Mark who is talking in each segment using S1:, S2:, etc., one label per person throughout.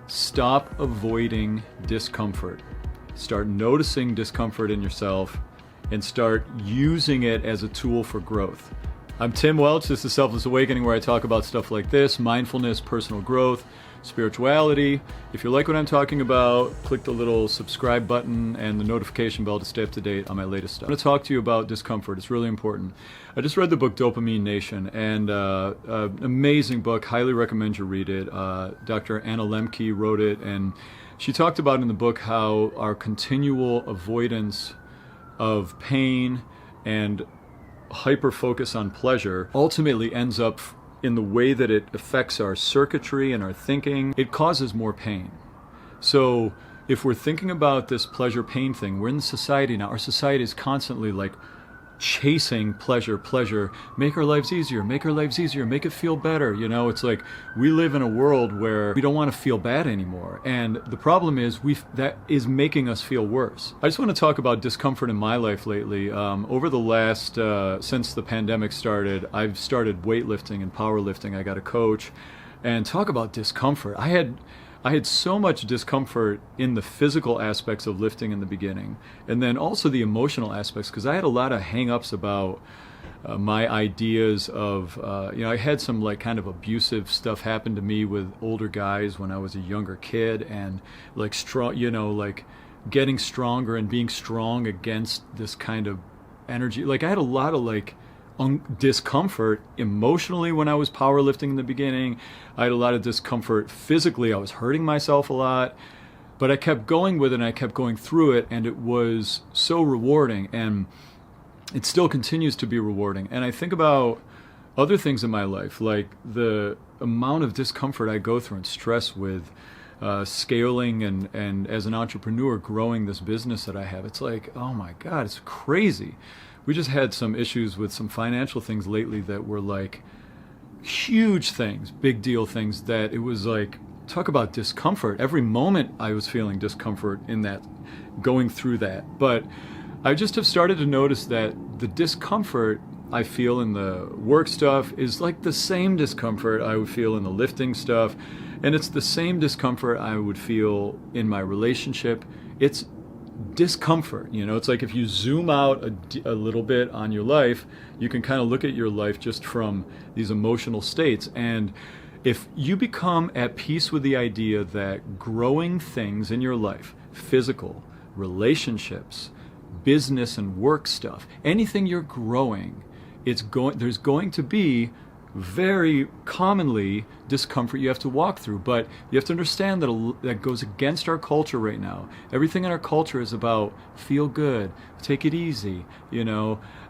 S1: Stop avoiding discomfort. Start noticing discomfort in yourself and start using it as a tool for growth. I'm Tim Welch. This is Selfless Awakening, where I talk about stuff like this: mindfulness, personal growth, spirituality. If you like what I'm talking about, click the little subscribe button and the notification bell to stay up to date on my latest stuff. I'm going to talk to you about discomfort. It's really important. I just read the book Dopamine Nation, and an amazing book. Highly recommend you read it. Dr. Anna Lembke wrote it, and she talked about in the book how our continual avoidance of pain and hyper focus on pleasure ultimately ends up in the way that it affects our circuitry and our thinking. It causes more pain. So if we're thinking about this pleasure pain thing, we're in the society now. Our society is constantly like chasing pleasure, make our lives easier, make it feel better. You know, it's like we live in a world where we don't want to feel bad anymore. And the problem is that is making us feel worse. I just want to talk about discomfort in my life lately. Over the last, since the pandemic started, I've started weightlifting and powerlifting. I got a coach, and talk about discomfort. I had so much discomfort in the physical aspects of lifting in the beginning, and then also the emotional aspects, because I had a lot of hang-ups about my ideas of, I had some like kind of abusive stuff happen to me with older guys when I was a younger kid, and like like getting stronger and being strong against this kind of energy. Like I had a lot of like discomfort emotionally when I was powerlifting in the beginning. I had a lot of discomfort physically. I was hurting myself a lot, but I kept going with it, and I kept going through it, and it was so rewarding, and it still continues to be rewarding. And I think about other things in my life, like the amount of discomfort I go through and stress with scaling and as an entrepreneur growing this business that I have. It's like, oh my God, it's crazy. We just had some issues with some financial things lately that were like huge things, big deal things, that it was like, talk about discomfort. Every moment I was feeling discomfort in that, going through that. But I just have started to notice that the discomfort I feel in the work stuff is like the same discomfort I would feel in the lifting stuff. And it's the same discomfort I would feel in my relationship. It's discomfort. It's like if you zoom out a little bit on your life, you can kind of look at your life just from these emotional states. And if you become at peace with the idea that growing things in your life, physical, relationships, business and work stuff, anything you're growing, there's going to be very commonly discomfort you have to walk through. But you have to understand that goes against our culture right now. Everything in our culture is about feel good, take it easy,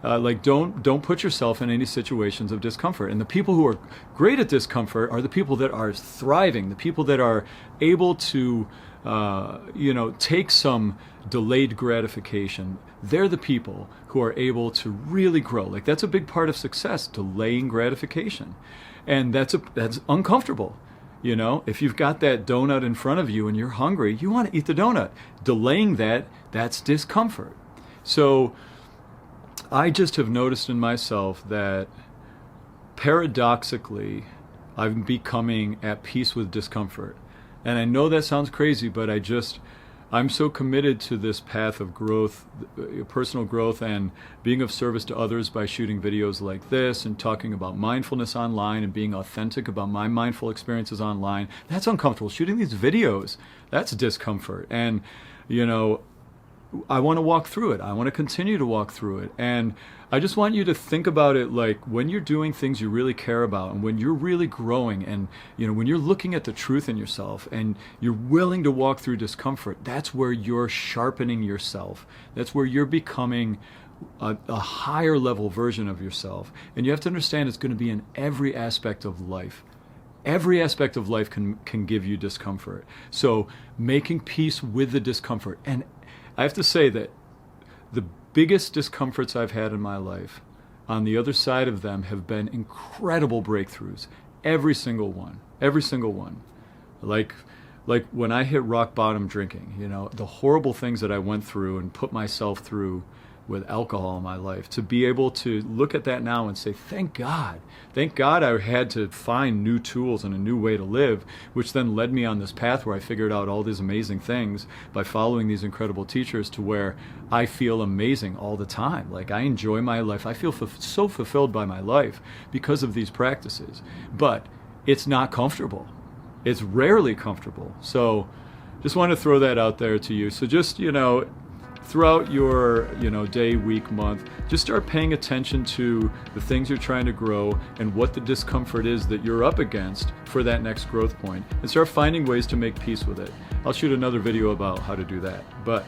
S1: like don't put yourself in any situations of discomfort. And the people who are great at discomfort are the people that are thriving, the people that are able to take some delayed gratification. They're the people who are able to really grow. Like that's a big part of success, delaying gratification. And that's uncomfortable. If you've got that donut in front of you and you're hungry, you want to eat the donut. Delaying that's discomfort. So I just have noticed in myself that paradoxically, I'm becoming at peace with discomfort. And I know that sounds crazy, but I'm so committed to this path of growth, personal growth, and being of service to others by shooting videos like this and talking about mindfulness online and being authentic about my mindful experiences online. That's uncomfortable. Shooting these videos, that's discomfort. And, I want to walk through it. I want to continue to walk through it. And I just want you to think about it like when you're doing things you really care about, and when you're really growing, and when you're looking at the truth in yourself and you're willing to walk through discomfort, that's where you're sharpening yourself. That's where you're becoming a higher level version of yourself. And you have to understand it's going to be in every aspect of life. Every aspect of life can give you discomfort. So making peace with the discomfort. And I have to say that the biggest discomforts I've had in my life, on the other side of them, have been incredible breakthroughs. Every single one. Like when I hit rock bottom drinking, the horrible things that I went through and put myself through with alcohol in my life, to be able to look at that now and say, thank God I had to find new tools and a new way to live, which then led me on this path where I figured out all these amazing things by following these incredible teachers, to where I feel amazing all the time. Like, I enjoy my life. I feel so fulfilled by my life because of these practices. But it's not comfortable. It's rarely comfortable. So just want to throw that out there to you. So just, throughout your day, week, month, just start paying attention to the things you're trying to grow and what the discomfort is that you're up against for that next growth point, and start finding ways to make peace with it. I'll shoot another video about how to do that. But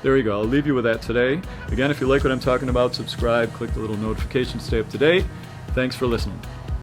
S1: there you go. I'll leave you with that today. Again, if you like what I'm talking about, subscribe, click the little notification, stay up to date. Thanks for listening.